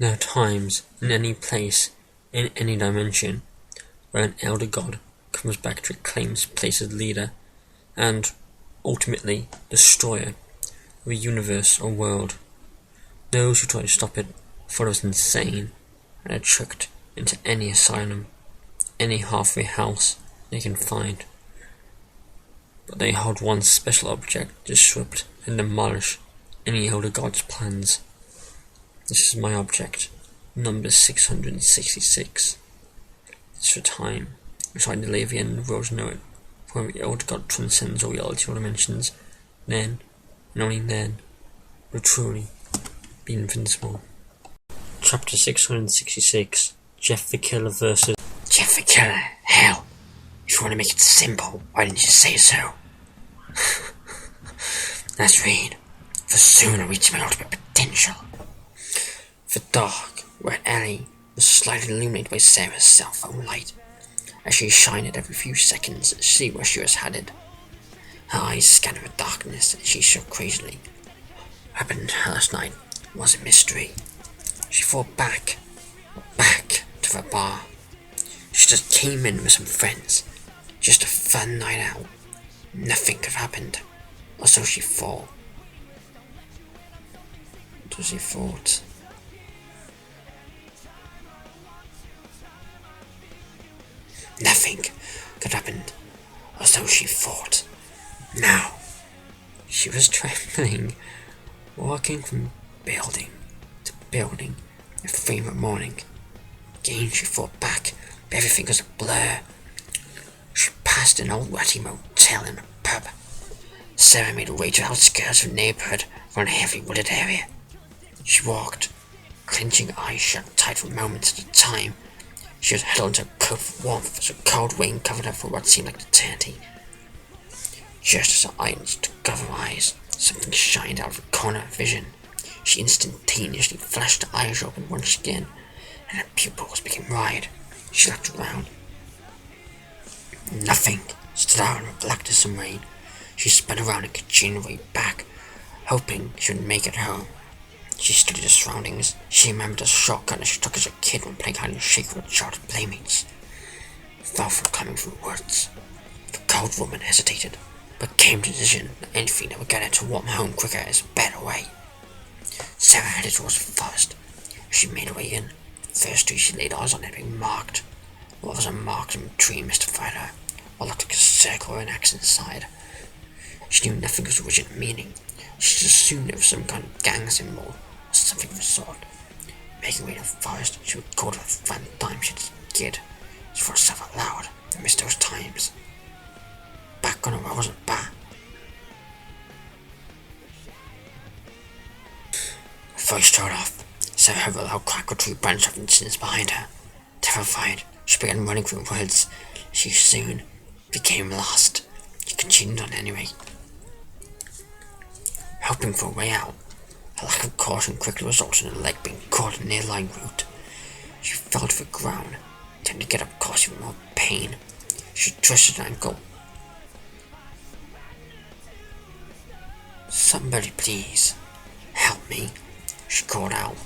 There are times, in any place, in any dimension, where an elder god comes back to reclaim his place as leader, and, ultimately, destroyer of a universe or world. Those who try to stop it thought it was insane, and are tricked into any asylum, any halfway house they can find. But they hold one special object to disrupt and demolish any elder god's plans. This is my object, number 666. It's the time which I delay the end of the world to know it, for when the elder god transcends all reality or dimensions, then, and only then, will truly be invincible. Chapter 666, Jeff the Killer versus... Jeff the Killer? Hell! If you want to make it simple, why didn't you say so? Let's read. For soon I reach my ultimate potential. The dark, wet alley was slightly illuminated by Sarah's cell phone light. As she shined it every few seconds to see where she was headed. Her eyes scanned the darkness as she shook crazily. What happened last night was a mystery. She thought back to the bar. She just came in with some friends. Just a fun night out. Nothing could have happened. Or so she thought. Nothing could have happened, or so she thought. Now, she was trembling, walking from building to building in the favorite morning. Again she thought back, but everything was a blur. She passed an old ratty motel and a pub. Sarah made her way to the outskirts of the neighborhood around a heavily wooded area. She walked, clenching her eyes shut tight for moments at a time. She was huddled into a coat of warmth as a cold wind covered her for what seemed like eternity. Just as her eyes took cover her eyes, something shined out of the corner of her vision. She instantaneously flashed her eyes open once again, and her pupils became wide. She looked around. Nothing stood out in the blackness and rain. She spun around and continued her way back, hoping she would make it home. She studied her surroundings. She remembered a shortcut she took as a kid when playing hide and seek with childhood playmates. Far from climbing through the woods, the cold woman hesitated, but came to the decision that anything that would get her to warm home quicker is a better way. Sarah headed towards the forest. As she made her way in, first two she laid eyes on had been marked. What was unmarked in the tree mystified her, what looked like a circle or an X inside. She knew nothing of its original meaning. She just assumed it was some kind of gang symbol, or something of the sort. Making way to the forest, she recalled the fun time she had as a kid. She thought herself out loud and missed those times. Back on her wasn't bad. Before he strode off, Sarah heard a loud crack of tree branch off in the distance behind her. Terrified, she began running through the woods. She soon became lost. She continued on anyway, hoping for a way out. A lack of caution quickly resulted in her leg being caught in a near-lying root. She fell to the ground, trying to get up, causing more pain. She twisted her ankle. "Somebody please, help me," she called out.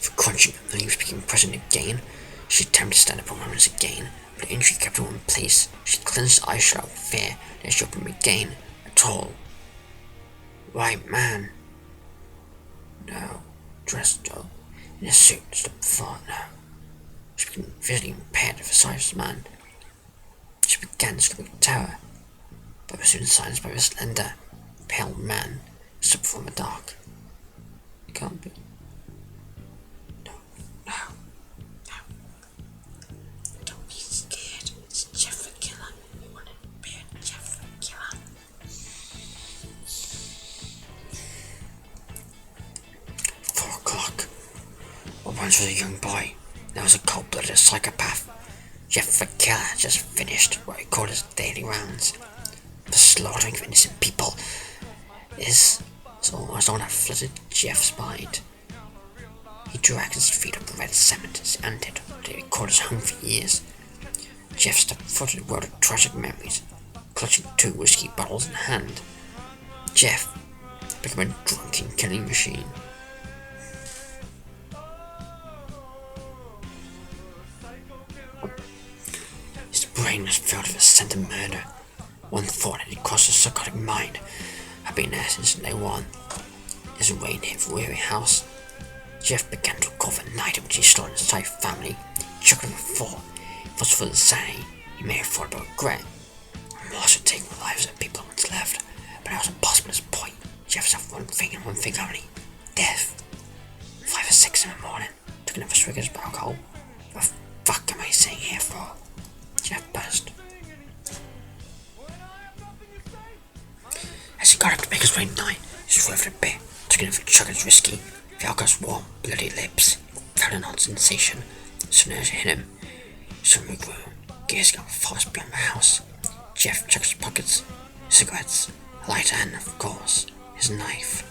The crunching of the leaves became present again. She attempted to stand up for moments again, but the injury kept her in place. She clenched her eyes shut out with fear, then she opened them again. A tall, white man, no, dressed up in a suit, stood before her now. She became visually impaired at the sight of the man. She began screaming with terror, but was soon silenced by the slender, pale man who stood before her in the dark. "It can't be. No. Don't be scared. It's Jeff the Killer. You want to be a Jeff the Killer." 4 o'clock. What once was a young boy, now was a cold-blooded psychopath. Jeff the Killer just finished what he called his daily rounds. The slaughtering of innocent people is almost all that flooded Jeff's mind. He dragged his feet up the red cement as he entered what he called his home for years. Jeff stepped forward into a world of tragic memories, clutching 2 whiskey bottles in hand. Jeff became a drunken killing machine. His brain was filled with a scent of murder. One thought that had crossed his psychotic mind had been there since day one. As rain hit the weary house, Jeff began to recall the night in which he slaughtered his entire family. He chuckled before. It was for the insanity he may have thought about regret. Remorse had taken the lives of the people once left, but it was impossible at this point. Jeff saw one thing and one thing only: death. 5 or 6 in the morning, took another swig of his alcohol. What the fuck am I sitting here for? Jeff buzzed. As he got up to make his way at night, he swerved a bit, took another chug of his whiskey. The alcohol's warm, bloody lips. Felt an odd sensation. As soon as it hit him, he saw him grew, gazing up fast beyond the house. Jeff checked his pockets, cigarettes, a lighter, and, of course, his knife.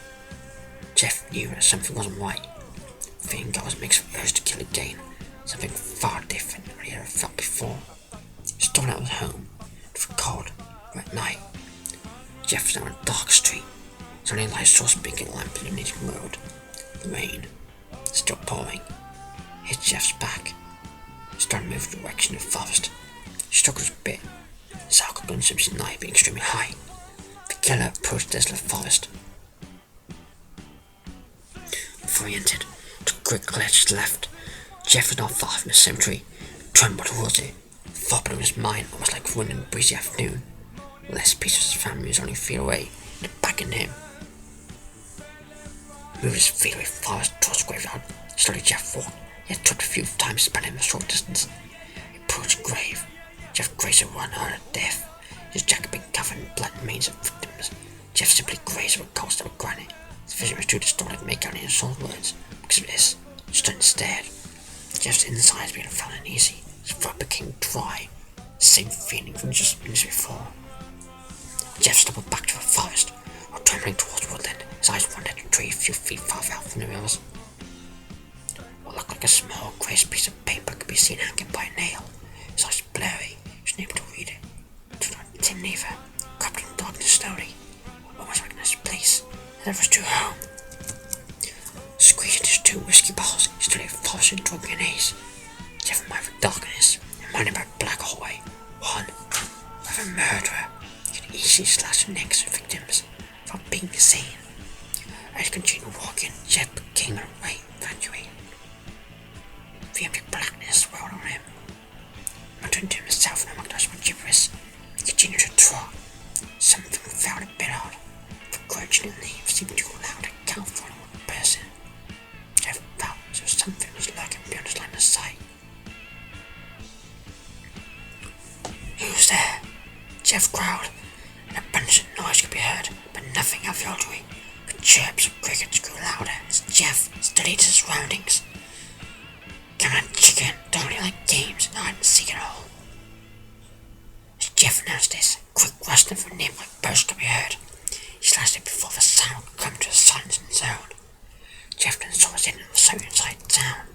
Jeff knew that something wasn't right. The feeling got his mixed urge to kill again, something far different than what he had ever felt before. He stormed out of his home, to the cold, wet night. Jeff was now on a dark street. His only light source being a lamp illuminating the road. The rain, still pouring, hit Jeff's back. He started moving in the direction of the forest. He struggled a bit, his alcohol consumption night being extremely high. The killer approached the desolate forest. Before he entered, took a quick glance to the left. Jeff was not far from the cemetery, trembled towards it. Thought in his mind almost like wind in a breezy afternoon. The last piece of his family was only a feet away, and it beckoned him. Moved his feet away from the forest towards the graveyard. Slowly Jeff walked, yet took a few times spent him a short distance. He approached the grave. Jeff grazed over one earned death. His jacket being covered in blood and remains of victims. Jeff simply grazed over a cold stone of granite. His vision was too distorted to make out any soul words. Because of this, he stood and stared. Jeff's insides began to feel uneasy. His throat became dry. The same feeling from just minutes before. Jeff stumbled back to the forest, while trembling towards woodland. His eyes wandered to a tree a few feet farther out from the others. What looked like a small grey piece of paper could be seen hanging by a nail. His eyes blurry. He was unable to read it. It was not dim neither. Crept in the darkness slowly. Almost recognized the place. The others drew home. Squeezing his 2 whiskey bottles, he stood in the forest in drunken haze. Jeff admired the darkness, reminded by a black hallway. One of a murderer. He could easily slash the necks of victims without being seen. As he continued walking, Jeff became a way evacuated. The empty blackness swirled on him. Muttering to himself in a monotonous gibberish, he continued to trot. Something felt a bit odd. The crunching in the leaves seemed too loud to account for one person. Jeff felt as if something was lurking beyond his line of sight. Who's there? Jeff growled. An abundance of noise could be heard, but nothing out of the ordinary. The chirps of crickets grew louder as Jeff studied his surroundings. Come on, chicken, don't you like games and hide and seek at all? As Jeff announced this, a quick rustling from a nearby bush could be heard. He slashed it before the sound could come to a silence in his own. Jeff then saw his end of the sound inside town.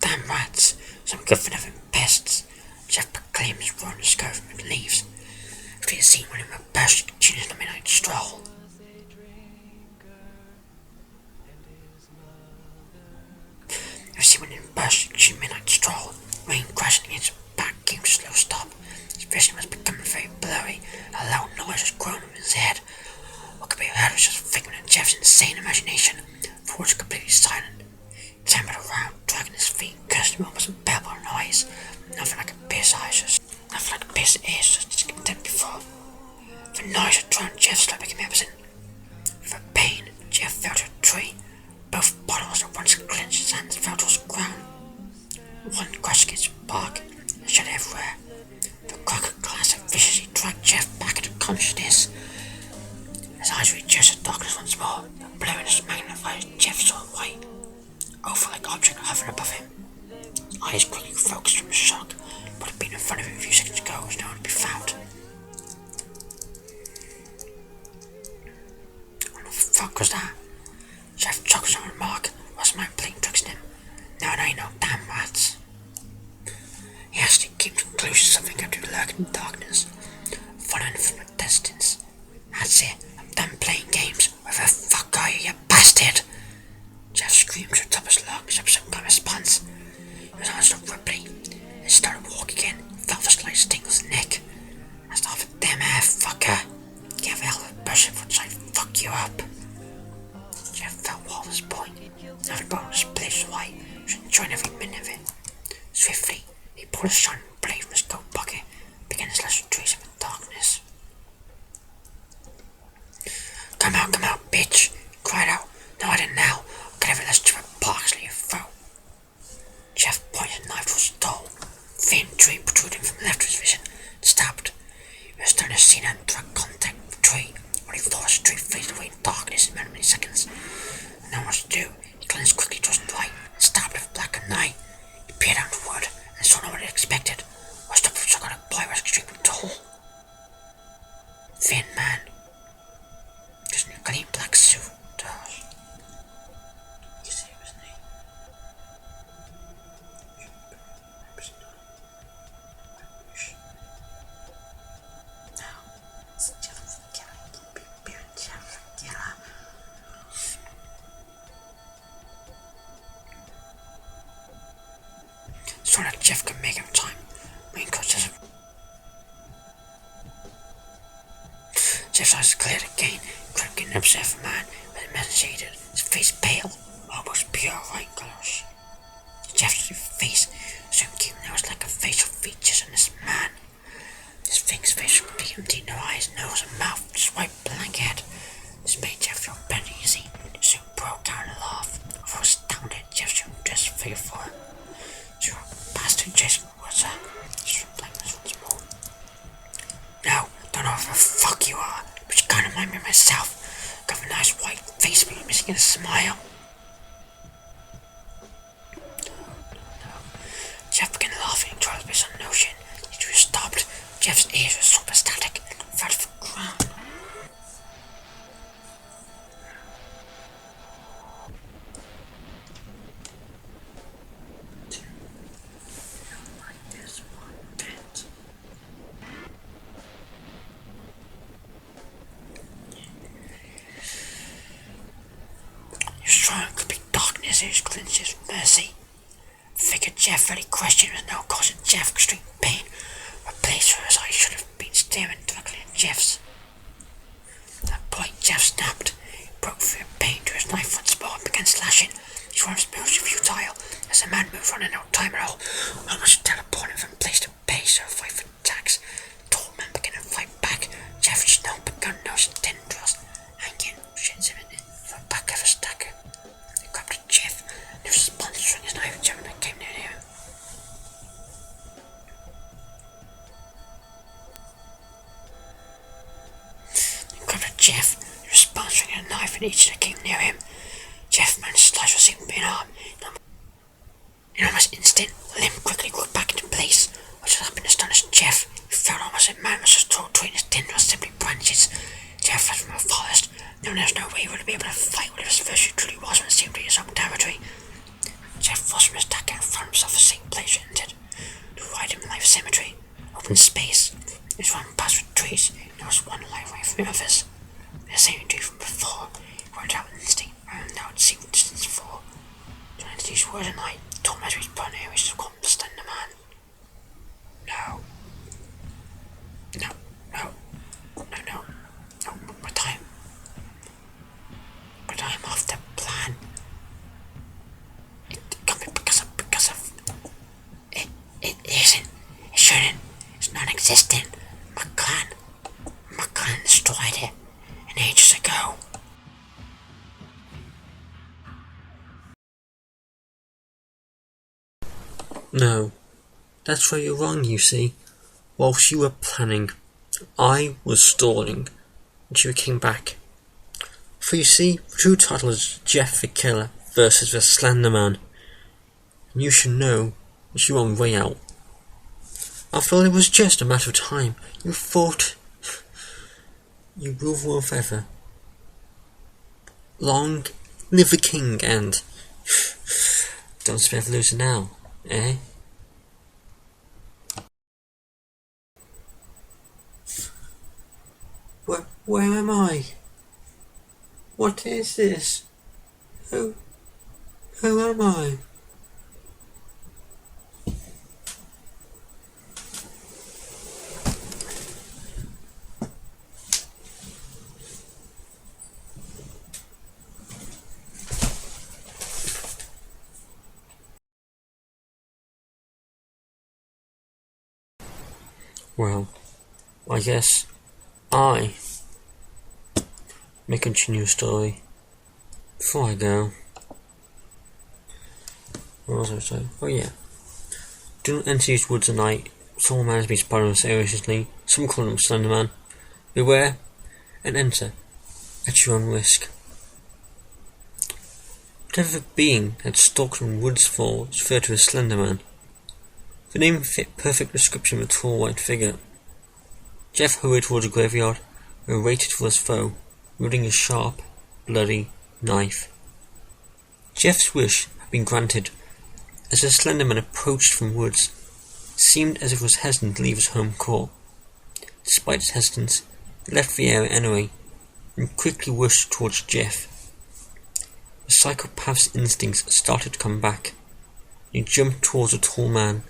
Damn rats, some good for nothing pests. Jeff proclaimed his roaring scurvy with leaves. After he had seen one in a bush, he continued the midnight stroll. Rain crashing against his back came to a slow stop. His vision was becoming very blurry, and a loud noise was growing in his head. What could be heard was just a figment of Jeff's insane imagination. The words were completely silent. He tampered around, dragging his feet, cursing him almost unbearable noise. Nothing like a pierced ears, just as content before. The noise had drowned Jeff's slow became absent. With a pain, Jeff fell to a tree. Both bottles at once clenched his hands and fell towards the ground. One crushed against the bark and shed everywhere. The crack of glass had viciously dragged Jeff back into consciousness. His eyes readjusted to darkness once more. The blurriness magnified as Jeff saw a white, oval-like object hovering above him. His eyes quickly focused from the shock. What had been in front of him a few seconds ago was nowhere to be found. What the fuck was that? Jeff chuckles on Mark, was my playing tricks him. No, it ain't no damn rats. He has to keep the conclusion something got to lurk in the darkness, following from a distance. That's it, I'm done playing games. Where the fuck are you, you bastard? Jeff screamed to the top of his lungs up some kind of response. His arms looked ripply. He started walking again, felt the slight sting on his neck. That's off a damn air, fucker. Give hell of a person for trying to fuck you up. Jeff felt what was point. Every bone was blazed white. He was enjoying every minute of it. Swiftly, he pulled a shining blade from his coat pocket and began to slash the trees in the darkness. Come out, bitch! He cried out. No, I didn't now. I'll get every last chip of barks in your throat. Jeff pointed a knife towards the door. Thin tree protruding from the left of his vision and stopped. He was starting to see them direct contact with the tree. When he thought his tree faded away in darkness in many seconds. And knowing what to do, he glanced quickly towards the light and stopped with a blackened eye. He peered out the wood and saw not what he expected. Was the got a boy was extremely tall. Thin man. Just in a clean black suit. You see his name? So that Jeff can make him time. Main coach Jeff's eyes cleared again, cracking an observant man with emaciated, his face pale, almost pure white colours. Jeff's face soon came there was like a facial features in this man. His thing's face was completely empty, no eyes, nose, and mouth, just white blank head. This made Jeff feel better easy. He soon broke down and laughed. I was astounded. Jeff soon dressed figure for him. So Pastor Jason was just blackness once more. No, don't know who the fuck you are, but you kinda remind me of myself. Got a nice white face, but you're missing a smile. Jeff began laughing, trying to base on notion. He just stopped. Jeff's ears were super static and fell to the ground. His strong complete darkness in his cleanses with mercy. Figured Jeff very question was now causing Jeff extreme pain. A place where his eyes should have been staring directly at Jeff's. At that point Jeff snapped. He broke through in pain to his knife once more and began slashing. His arms moved futile as the man moved running out of time at all, almost teleporting from place to place to fight for attacks. The tall man began to fight back. Jeff just now began noticing tendrils hanging, shins him in the back of his dagger. He grabbed a Jeff and he was sponsoring his knife when it came near him. He grabbed a Jeff and was sponsoring a knife in each that came near him. Jeff managed to slash with his arm. In almost instant, the limb quickly grew back into place, which had happened astonished Jeff. He felt almost a man was just torn between his tendrils simply branches. Jeff fled from the forest, knowing there was no way he would be able to fight what his first truly was when it seemed to be his own territory. Jeff forced from his dagger and found himself the same place he entered. The right him like a cemetery, open space. It was run past with trees, and there was one light away from the others. The same tree from before, he went out with instinct, and now it seemed distance before. Trying to use words at night, told me to his burning areas to call him the Slenderman. No. But I'm off the plan. It can't be because of. It isn't. It shouldn't. It's non-existent. My clan destroyed it, and ages ago. No, that's where you're wrong, you see. Whilst you were planning, I was stalling, and you came back. For you see, the true title is Jeff the Killer versus the Slenderman, and you should know that you were on way out. I thought it was just a matter of time. You thought you will forever. Long Live the king and... Don't spare for losing now, eh? Where am I? What is this? Who am I? Well, I guess I may continue a story. Before I go, what was I saying? Oh yeah. Do not enter these woods at night. Some man has been spotted on seriously. Some call him Slenderman. Beware and enter at your own risk. Whatever being had stalked from woods for was referred to as Slenderman. The name fit perfect description of a tall white figure. Jeff hurried towards the graveyard and waited for his foe, wielding a sharp, bloody knife. Jeff's wish had been granted, as the Slenderman approached from woods. It seemed as if it was hesitant to leave his home court. Despite its hesitance, it left the area anyway, and quickly rushed towards Jeff. The psychopath's instincts started to come back, and he jumped towards the tall man.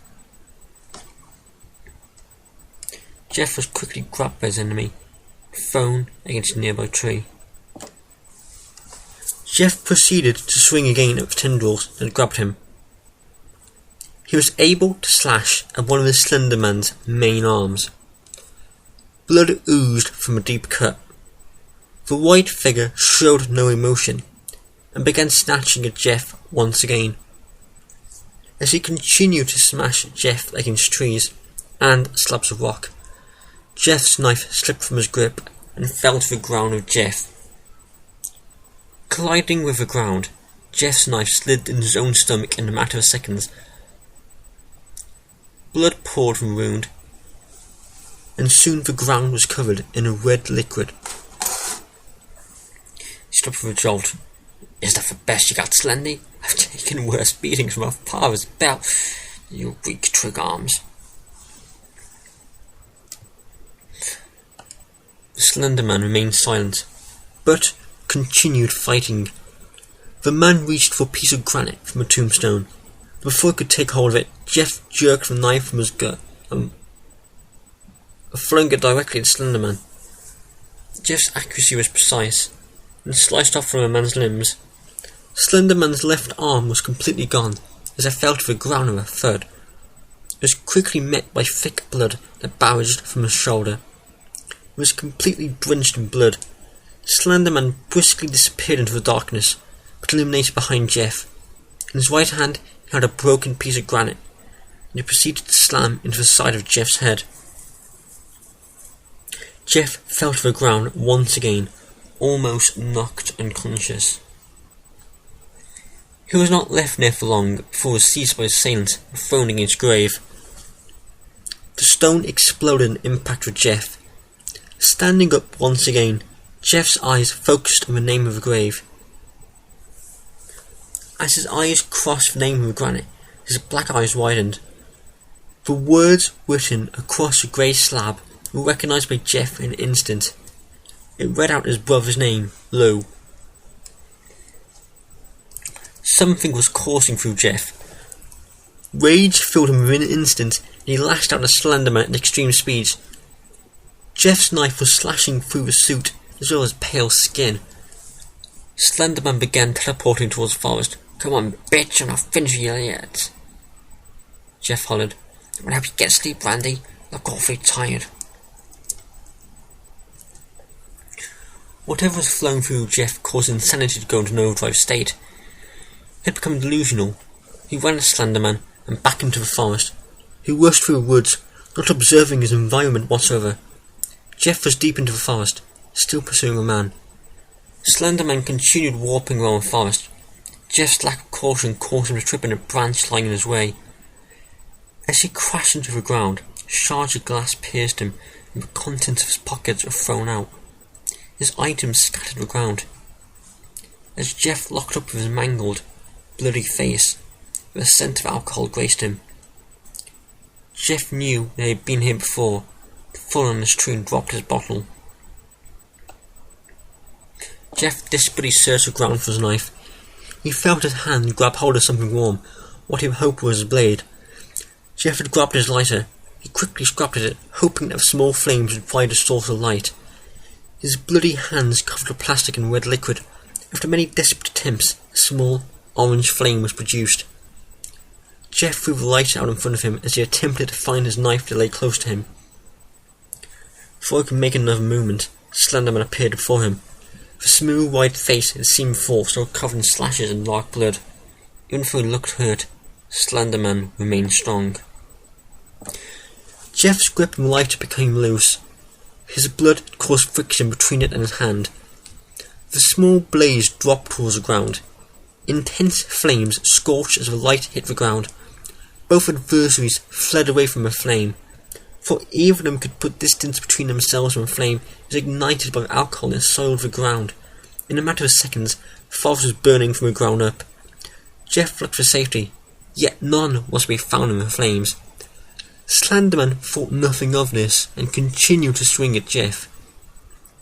Jeff was quickly grabbed by his enemy, thrown against a nearby tree. Jeff proceeded to swing again at the tendrils that had grabbed him. He was able to slash at one of the Slenderman's main arms. Blood oozed from a deep cut. The white figure showed no emotion, and began snatching at Jeff once again. As he continued to smash Jeff against trees and slabs of rock, Jeff's knife slipped from his grip and fell to the ground with Jeff. Colliding with the ground, Jeff's knife slid in his own stomach in a matter of seconds. Blood poured from the wound, and soon the ground was covered in a red liquid. He stopped with a jolt. Is that the best you got, Slendy? I've taken worse beatings from my father's belt. You weak twig arms. The Slenderman remained silent, but continued fighting. The man reached for a piece of granite from a tombstone. Before he could take hold of it, Jeff jerked the knife from his gut and flung it directly at Slenderman. Jeff's accuracy was precise, and sliced off from a man's limbs. Slenderman's left arm was completely gone, as it fell to the ground with a thud. It was quickly met by thick blood that barraged from his shoulder. It was completely drenched in blood. Slenderman briskly disappeared into the darkness, but eliminated behind Jeff. In his right hand he had a broken piece of granite, and he proceeded to slam into the side of Jeff's head. Jeff fell to the ground once again, almost knocked unconscious. He was not left there for long before he was seized by his assailant and thrown against his grave. The stone exploded and impacted Jeff. Standing up once again, Jeff's eyes focused on the name of the grave. As his eyes crossed the name of the granite, his black eyes widened. The words written across the grey slab were recognised by Jeff in an instant. It read out his brother's name, Lou. Something was coursing through Jeff. Rage filled him within an instant, and he lashed out at Slenderman at extreme speeds. Jeff's knife was slashing through the suit, as well as pale skin. Slenderman began teleporting towards the forest. Come on, bitch, I'm not finished with you yet. Jeff hollered. I'm gonna help you get to sleep, Randy. Look awfully tired. Whatever was flowing through Jeff caused insanity to go into an overdrive state. He had become delusional. He ran at Slenderman and back into the forest. He rushed through the woods, not observing his environment whatsoever. Jeff was deep into the forest, still pursuing the man. Slenderman continued warping around the forest. Jeff's lack of caution caused him to trip on a branch lying in his way. As he crashed into the ground, shards of glass pierced him, and the contents of his pockets were thrown out. His items scattered the ground. as Jeff locked up with his mangled, bloody face. The scent of alcohol graced him. Jeff knew that he had been here before, fallen on his tree and dropped his bottle. Jeff desperately searched the ground for his knife. He felt his hand grab hold of something warm, what he hoped was his blade. Jeff had grabbed his lighter. He quickly scrapped at it, hoping that small flames would provide a source of light. His bloody hands covered the plastic in red liquid. After many desperate attempts, a small, orange flame was produced. Jeff threw the lighter out in front of him as he attempted to find his knife that lay close to him. Before he could make another movement, Slenderman appeared before him. The smooth white face he had seen before still covered in slashes and dark blood. Even though he looked hurt, Slenderman remained strong. Jeff's grip on the lighter became loose. His blood had caused friction between it and his hand. The small blaze dropped towards the ground. Intense flames scorched as the light hit the ground. Both adversaries fled away from the flame. For either of them could put distance between themselves and the flame, it was ignited by the alcohol that soiled the ground. In a matter of seconds, the forest was burning from the ground up. Jeff looked for safety, yet none was to be found in the flames. Slenderman thought nothing of this, and continued to swing at Jeff.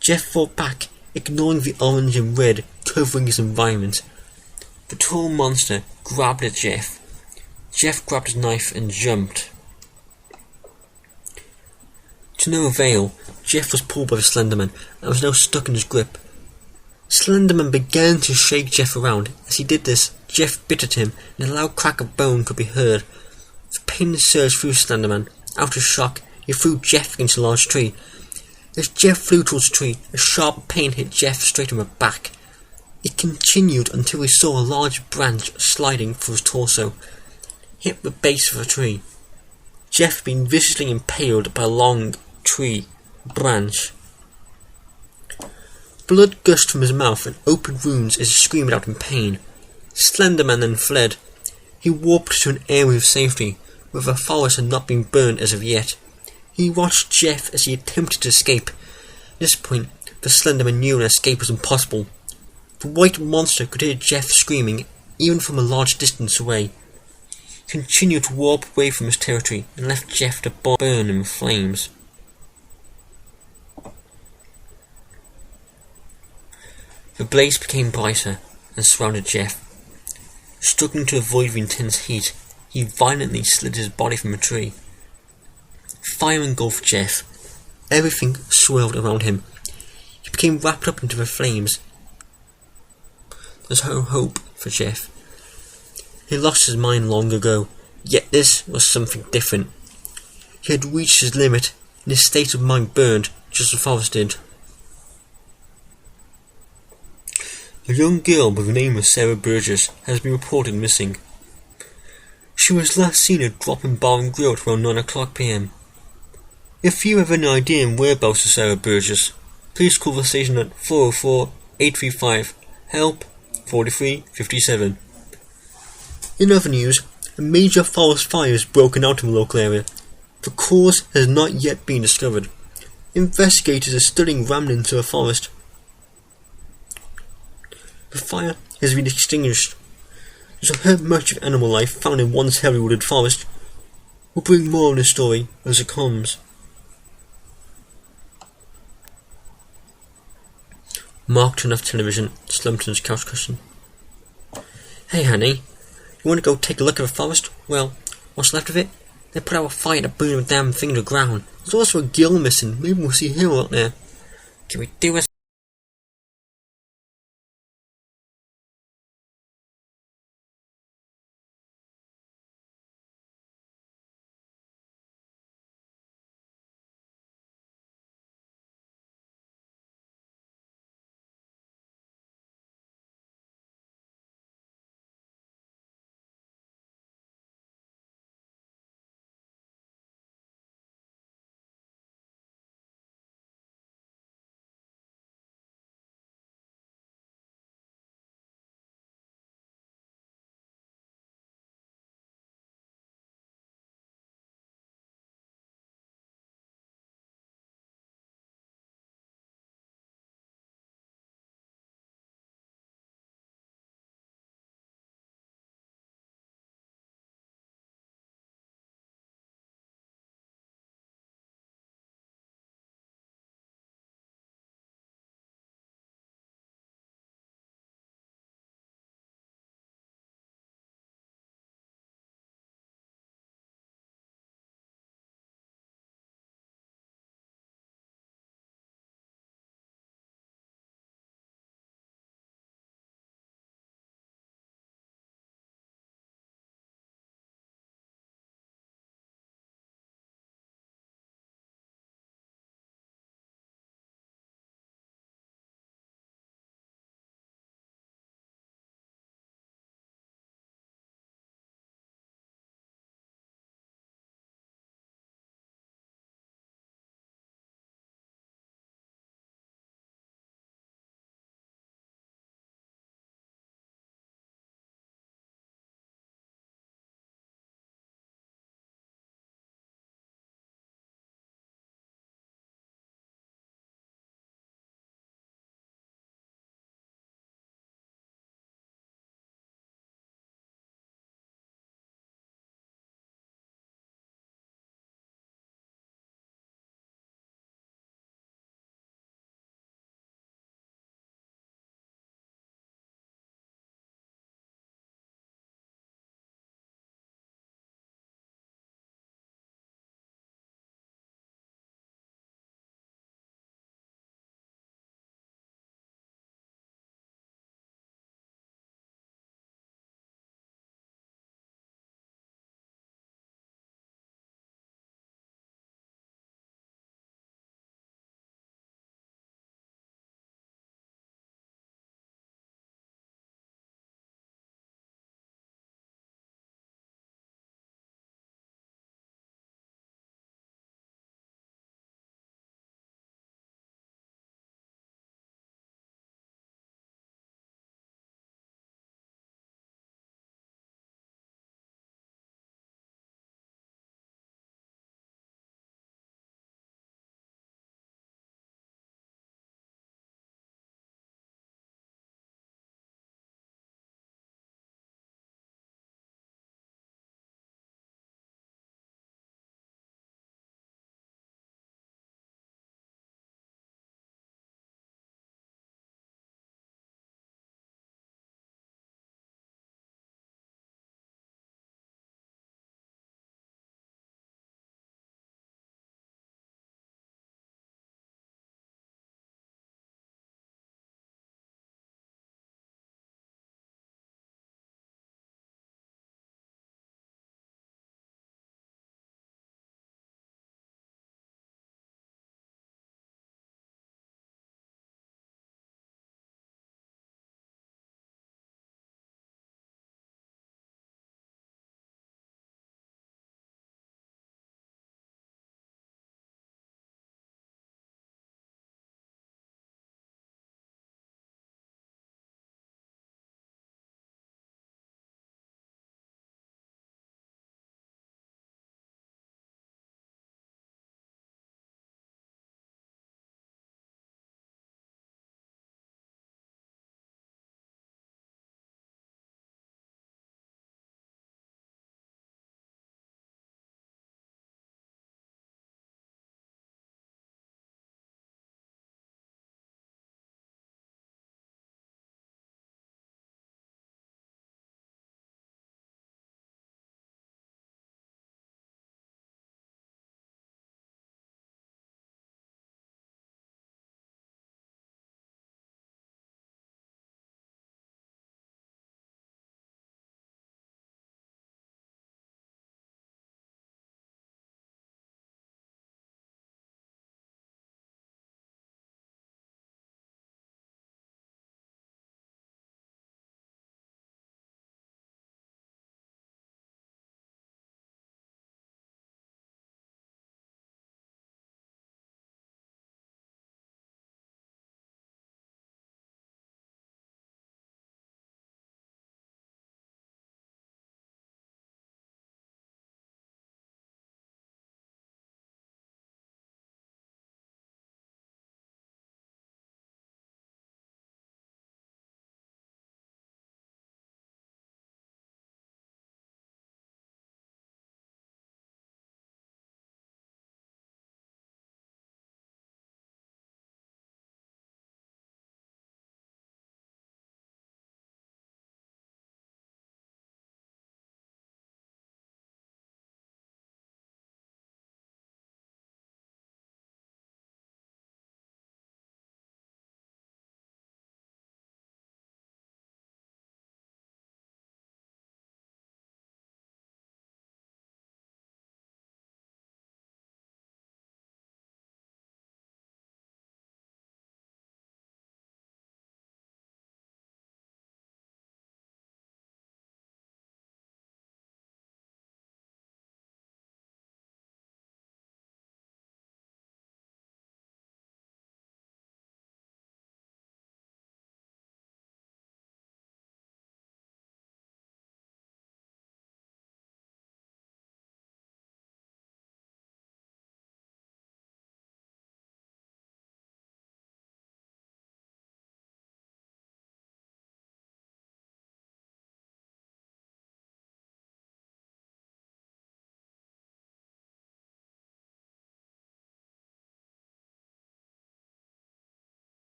Jeff fought back, ignoring the orange and red covering his environment. The tall monster grabbed at Jeff. Jeff grabbed his knife and jumped. To no avail, Jeff was pulled by the Slenderman and was now stuck in his grip. Slenderman began to shake Jeff around. As he did this, Jeff bit at him, and a loud crack of bone could be heard. The pain surged through Slenderman. Out of shock, he threw Jeff against a large tree. As Jeff flew towards the tree, a sharp pain hit Jeff straight in the back. It continued until he saw a large branch sliding through his torso. Hit the base of the tree. Jeff had been viciously impaled by a long tree branch. Blood gushed from his mouth and opened wounds as he screamed out in pain. Slenderman then fled. He warped to an area of safety, where the forest had not been burned as of yet. He watched Jeff as he attempted to escape. At this point, the Slenderman knew an escape was impossible. The white monster could hear Jeff screaming, even from a large distance away. He continued to warp away from his territory and left Jeff to burn in the flames. The blaze became brighter and surrounded Jeff. Struggling to avoid the intense heat, he violently slid his body from a tree. Fire engulfed Jeff. Everything swirled around him. He became wrapped up into the flames. There was no hope for Jeff. He lost his mind long ago, yet this was something different. He had reached his limit, and his state of mind burned just as the forest did. A young girl by the name of Sarah Burgess has been reported missing. She was last seen at Drop and Bar and Grill at around 9 o'clock p.m. If you have any idea and whereabouts of Sarah Burgess, please call the station at 404-835-HELP 4357. In other news, a major forest fire has broken out in the local area. The cause has not yet been discovered. Investigators are studying remnants of the forest. The fire has been extinguished. This will hurt much of animal life found in once heavily wooded forest. We'll bring more on this story as it comes. Mark turned off television, slumped on his couch cushion. Hey honey, you want to go take a look at the forest? Well, what's left of it? They put out a fire to burn the damn thing to the ground. There's also a girl missing. Maybe we'll see her out there. Can we do a